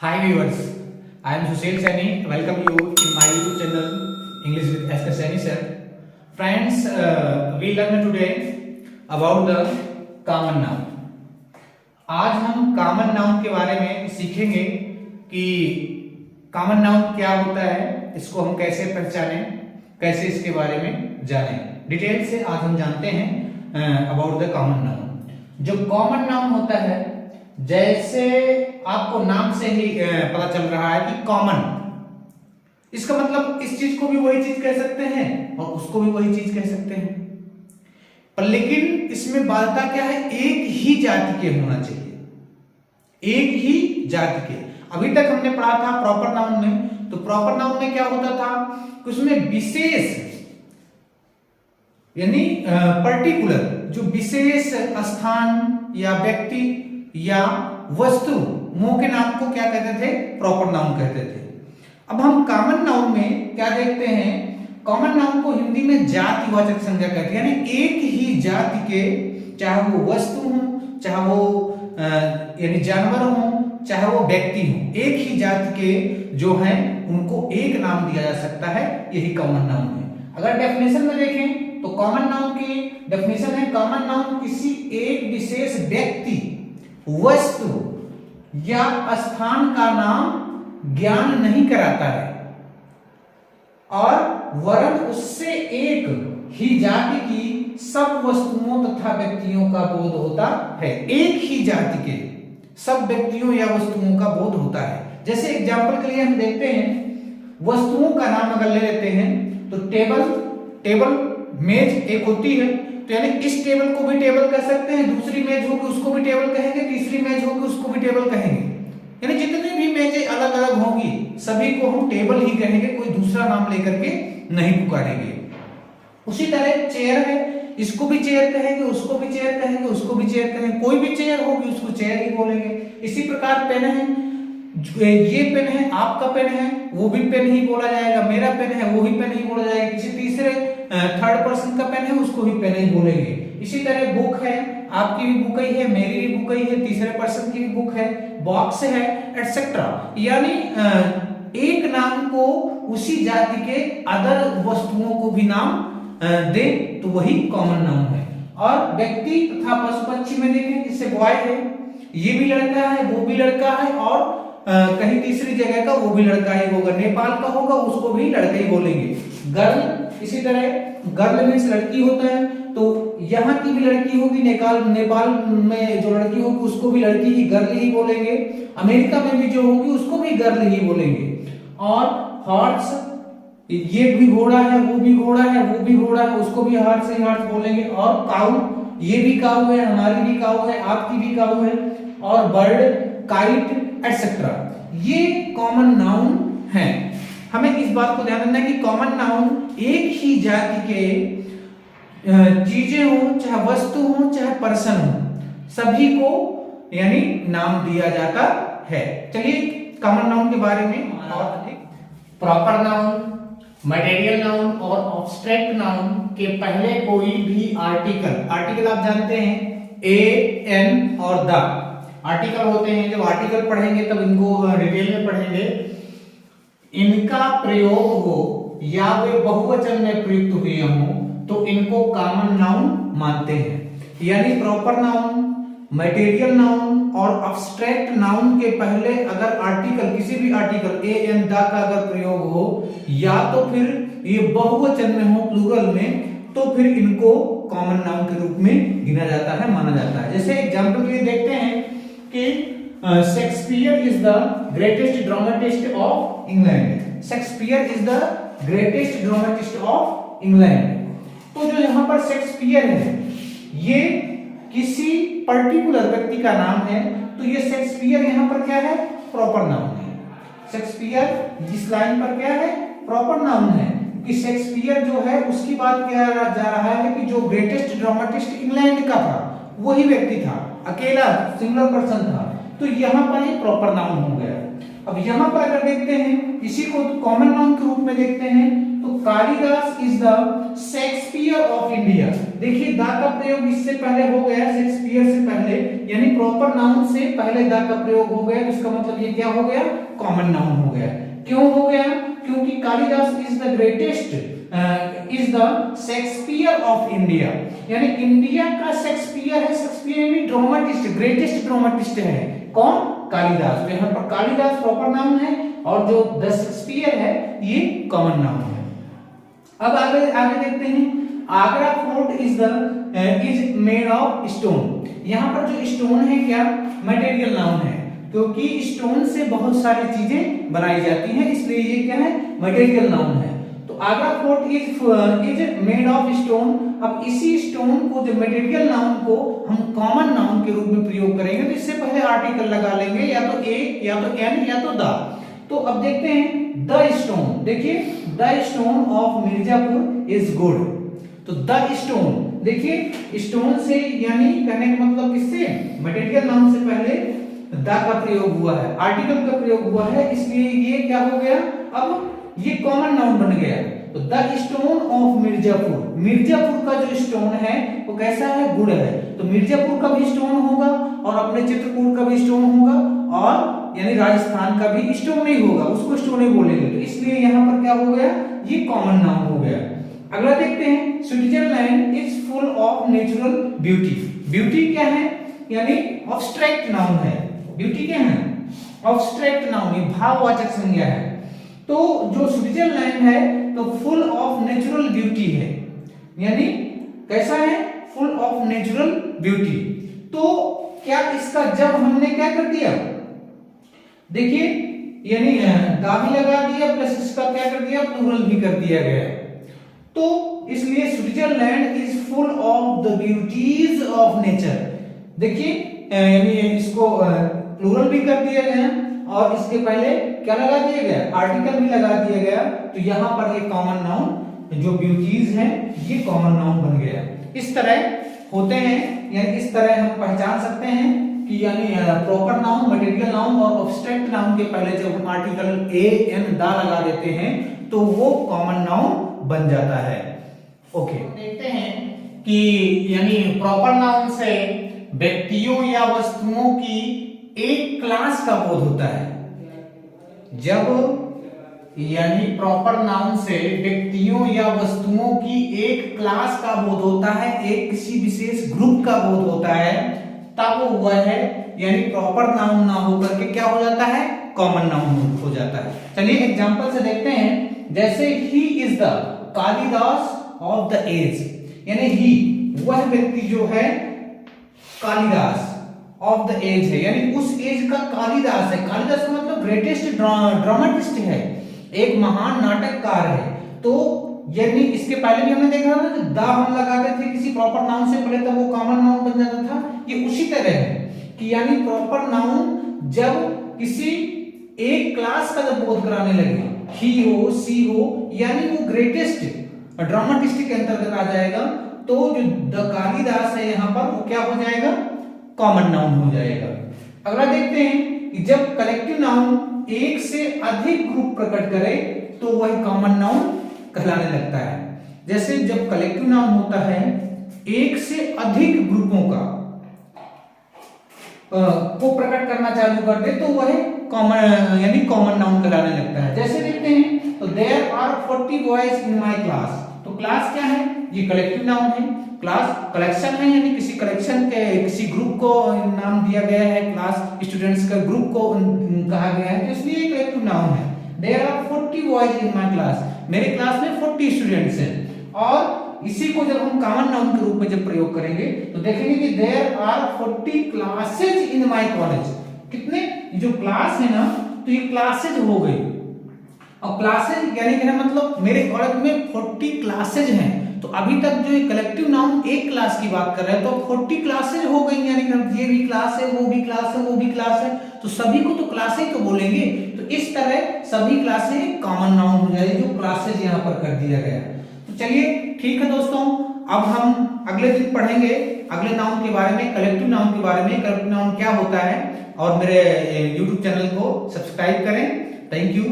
Hi viewers, I am Sushil Saini. Welcome you in my YouTube channel English with SK Saini sir. Friends, we learn today about the common noun. आज हम common noun के बारे में सीखेंगे कि common noun क्या होता है, इसको हम कैसे पहचानें, कैसे इसके बारे में जानें। डिटेल से आज हम जानते हैं अबाउट द कॉमन नाउन। जो कॉमन नाउन होता है, जैसे आपको नाम से ही पता चल रहा है कि कॉमन, इसका मतलब इस चीज को भी वही चीज कह सकते हैं और उसको भी वही चीज कह सकते हैं, पर लेकिन इसमें बाध्यता क्या है, एक ही जाति के होना चाहिए, एक ही जाति के। अभी तक हमने पढ़ा था प्रॉपर नाउन में, तो प्रॉपर नाउन में क्या होता था कि उसमें विशेष यानी पर्टिकुलर, जो विशेष स्थान या व्यक्ति या वस्तु मुंह के नाम को क्या कहते थे, प्रॉपर नाउन कहते थे। अब हम कॉमन नाउन में क्या देखते हैं, कॉमन नाउन को हिंदी में जातिवाचक संज्ञा कहते हैं, यानी एक ही जाति के, चाहे वो वस्तु हो, चाहे वो यानी जानवर हो, चाहे वो व्यक्ति हो, एक ही जाति के जो हैं उनको एक नाम दिया जा सकता है, यही कॉमन नाउन है। अगर डेफिनेशन में देखें तो कॉमन नाउन की डेफिनेशन है, कॉमन नाउन किसी एक विशेष व्यक्ति, वस्तु या स्थान का नाम ज्ञान नहीं कराता है और वरन उससे एक ही जाति की सब वस्तुओं तथा व्यक्तियों का बोध होता है। एक ही जाति के सब व्यक्तियों या वस्तुओं का बोध होता है। जैसे एग्जांपल के लिए हम देखते हैं, वस्तुओं का नाम अगर ले लेते हैं तो टेबल मेज एक होती है, तो यानी इस टेबल को भी टेबल कह सकते हैं, दूसरी मेज होगी उसको भी टेबल कहेंगे, तीसरी मेज होगी उसको भी टेबल कहेंगे, यानी जितनी भी मेजें अलग अलग होंगी सभी को हम टेबल ही कहेंगे, कोई दूसरा नाम लेकर के नहीं पुकारेंगे। उसी तरह चेयर है, इसको भी चेयर कहेंगे, उसको भी चेयर कहेंगे, उसको भी चेयर कहेंगे, कोई भी चेयर होगी उसको चेयर ही बोलेंगे। इसी प्रकार पेन है, ये पेन है, आपका पेन है, वो भी पेन ही बोला जाएगा, मेरा पेन है, वो भी पेन ही बोला जाएगा, किसी तीसरे थर्ड पर्सन का पेन है उसको भी पेन ही बोलेंगे। इसी तरह बुक है, आपकी भी बुक ही है, मेरी भी बुक ही है, तीसरे पर्सन की भी बुक है, बॉक्स है, एटसेट्रा। यानी एक नाम को उसी जाति के अदर वस्तुओं को भी नाम दे तो वही कॉमन नाउन है। और व्यक्ति तथा पशु पक्षी में देखें, जैसे बॉय है, ये भी लड़का है, वो भी लड़का है, और कहीं तीसरी जगह का वो भी लड़का ही होगा, नेपाल का होगा उसको भी लड़का ही बोलेंगे। गर्ल, इसी तरह गर्ल मीन्स लड़की होता है, तो यहाँ की भी लड़की होगी, नेपाल में जो लड़की होगी उसको भी लड़की ही गर्ल ही बोलेंगे, अमेरिका में भी जो होगी उसको भी गर्ल ही बोलेंगे। और हॉर्स, ये भी घोड़ा है, वो भी घोड़ा है, वो भी घोड़ा है, उसको भी हॉर्स ही हॉर्स बोलेंगे। और काऊ, ये भी काऊ है, हमारी भी काऊ है, आपकी भी काऊ है। और बर्ड, काइट, एटसेट्रा, ये कॉमन नाउन है। हमें इस बात को ध्यान रखना है कि कॉमन नाउन एक ही जाति के चीजें हो, चाहे वस्तु हो, चाहे पर्सन हो, सभी को यानी नाम दिया जाता है। चलिए कॉमन नाउन के बारे में और अधिक। प्रॉपर नाउन, मटेरियल नाउन और ऑब्स्ट्रैक्ट नाउन के पहले कोई भी आर्टिकल आप जानते हैं, ए, एन और द आर्टिकल होते हैं। जब आर्टिकल पढ़ेंगे तब इनको डिटेल में पढ़ेंगे। इनका प्रयोग हो या वे बहुवचन में प्रयुक्त हुए हो तो इनको कॉमन नाउन मानते हैं। यानी प्रॉपर नाउन, मटेरियल नाउन और अब्स्ट्रैक्ट नाउन के पहले अगर आर्टिकल, किसी भी आर्टिकल ए, एन, द का अगर प्रयोग हो या तो फिर ये बहुवचन में हो, प्लूरल में, तो फिर इनको कॉमन नाउन के रूप में गिना जाता है, माना जाता है। जैसे एग्जांपल के लिए देखते हैं कि Shakespeare is the greatest dramatist of England. Shakespeare is the greatest dramatist of England. तो जो यहाँ पर शेक्सपियर है ये किसी पर्टिकुलर व्यक्ति का नाम है, तो ये शेक्सपियर यहाँ पर क्या है, प्रॉपर नाउन है। शेक्सपियर इस लाइन पर क्या है, प्रॉपर नाउन है, कि शेक्सपियर जो है उसकी बात किया जा रहा है कि जो ग्रेटेस्ट ड्रामेटिस्ट इंग्लैंड का था वही व्यक्ति था, अकेला सिंगल पर्सन था, तो यहाँ पर ये प्रॉपर नाउन हो गया। अब यहाँ पर अगर देखते हैं इसी को तो कॉमन नाउन के रूप में देखते हैं, तो Kalidas is the Shakespeare of India. देखिए द का प्रयोग इससे पहले हो गया, शेक्सपियर से पहले, यानी प्रॉपर नाउन से पहले द का प्रयोग हो गया, इसका मतलब ये क्या हो गया, कॉमन नाउन हो गया। क्यों हो गया, क्योंकि Kalidas is the greatest is the Shakespeare of India, यानी इंडिया का शेक्सपियर है। शेक्सपियर यानी ड्रामेटिस्ट, ग्रेटेस्ट ड्रामेटिस्ट है कौन, कालिदास। तो यहाँ पर कालिदास प्रॉपर नाउन है और जो द शेक्सपियर है ये कॉमन नाउन है। अब आगे आगे देखते हैं, Agra fort is made of stone. यहाँ पर जो स्टोन है क्या, मटेरियल नाउन है, क्योंकि स्टोन से बहुत सारी चीजें बनाई जाती हैं, इसलिए ये क्या है, मटेरियल नाउन है। तो Agra fort is made of stone. अब इसी स्टोन को, जो मटेरियल नाउन को हम कॉमन नाउन के रूप में प्रयोग करेंगे, तो इससे पहले आर्टिकल लगा लेंगे, या तो ए, या तो एन, या तो द। तो अब देखते हैं द स्टोन, देखिए the stone of Mirzapur is good. तो द स्टोन, देखिए स्टोन से यानी कहने का मतलब किससे, मटेरियल नाउन से पहले द का प्रयोग हुआ है, आर्टिकल का प्रयोग हुआ है, इसलिए ये क्या हो गया, अब ये कॉमन नाउन बन गया। तो the stone of Mirzapur, Mirzapur का जो स्टोन है वो कैसा है, गुड है। तो मिर्जापुर का भी स्टोन होगा और अपने चित्रकूट का भी स्टोन होगा, और यानी राजस्थान का भी स्टोन नहीं होगा, उसको स्टोन ही बोलेंगे। तो इसलिए यहाँ पर क्या हो गया, ये कॉमन नाउन हो गया। अगला देखते हैं, Switzerland is full of natural beauty. Beauty क्या है, यानी ऑब्स्ट्रैक्ट नाउन है। ब्यूटी क्या है, ऑब्स्ट्रैक्ट नाउन, ये भाववाचक संज्ञा है। तो जो स्विट्जरलैंड है तो फुल ऑफ नेचुरल ब्यूटी है, यानी कैसा है, फुल ऑफ नेचुरल ब्यूटी। तो क्या इसका जब हमने क्या कर दिया, देखिए यानी दा भी लगा दिया, प्लस इसका क्या कर दिया, प्लूरल भी कर दिया गया। तो इसलिए Switzerland is full of the beauties of nature. देखिए यानी इसको प्लूरल भी कर दिया गया और इसके पहले क्या लगा दिया गया, आर्टिकल भी लगा दिया गया। तो यहाँ पर ये कॉमन नाउन जो ब्यूटीज हैं ये कॉमन नाउन बन गया। इस तरह होते हैं, यानी इस तरह हम पहचान सकते हैं कि यानी प्रॉपर नाउन, मटेरियल नाउन और ऑब्स्ट्रैक्ट नाउन के पहले जब हम आर्टिकल ए एन दा लगा देते हैं तो वो कॉमन नाउन बन जाता है। ओके, देखते हैं कि यानी प्रॉपर नाउन से व्यक्तियों या वस्तुओं की एक क्लास का बोध होता है। जब यानी प्रॉपर नाउन से व्यक्तियों या वस्तुओं की एक क्लास का बोध होता है, एक किसी विशेष ग्रुप का बोध होता है, तब वह है यानी प्रॉपर नाउन ना होकर के क्या हो जाता है, कॉमन नाउन हो जाता है। चलिए एग्जांपल से देखते हैं, जैसे he is the Kalidas of the age, यानी ही वह व्यक्ति जो है कालिदास ऑफ द एज है, यानी उस एज का कालिदास है। कालिदास का मतलब ग्रेटेस्ट ड्रामेटिस्ट है, एक महान नाटककार है। तो यानी इसके पहले भी हमने देखा था कि द हम लगाते थे किसी प्रॉपर नाउन से पहले, तब वो कॉमन नाउन बन जाता था। ये उसी तरह है कि यानी प्रॉपर नाउन जब किसी एक क्लास का जब बोध कराने लगे, ही हो, सी हो, यानी वो ग्रेटेस्ट ड्रामेटिस्ट के अंतर्गत आ जाएगा। तो जो द कालिदास है यहाँ पर वो क्या हो जाएगा, कॉमन नाउन हो जाएगा। अगला देखते हैं कि जब कलेक्टिव नाउन एक से अधिक ग्रुप प्रकट करे तो वह कॉमन नाउन कहलाने लगता है। जैसे जब कलेक्टिव नाउन होता है एक से अधिक ग्रुपों का को प्रकट करना चालू कर दे तो वह कॉमन यानी कॉमन नाउन कहलाने लगता है। जैसे देखते हैं, तो there are 40 boys in my class. तो क्लास क्या है, ये कलेक्टिव नाउन है। क्लास कलेक्शन है, यानी किसी कलेक्शन के किसी ग्रुप को नाम दिया गया है, क्लास स्टूडेंट्स का ग्रुप को कहा गया है, तो इसलिए कलेक्टिव नाउन है। There are 40 boys in my class, मेरे क्लास में 40 स्टूडेंट्स हैं। और इसी को जब हम कॉमन नाउन के रूप में जब प्रयोग करेंगे तो देखेंगे कि there are 40 classes in my college. कितने, जो क्लास है ना, तो ये क्लासेज हो गई। और क्लासेज यानी क्या मतलब, मेरे कॉलेज में 40 क्लासेज हैं। तो अभी तक जो कलेक्टिव नाउन एक क्लास की बात कर रहे हैं, तो 40 क्लासेज हो गई, यानी कि ये भी क्लास है, वो भी क्लास है, वो भी क्लास है, तो सभी को तो क्लासेज तो बोलेंगे। तो इस तरह सभी क्लासेज कॉमन नाउन हो जाएगी, जो क्लासेज यहाँ पर कर दिया गया है। तो चलिए ठीक है दोस्तों, अब हम अगले दिन पढ़ेंगे अगले नाउन के बारे में, कलेक्टिव नाउन के बारे में, कलेक्टिव नाउन क्या होता है। और मेरे YouTube चैनल को सब्सक्राइब करें। Thank you.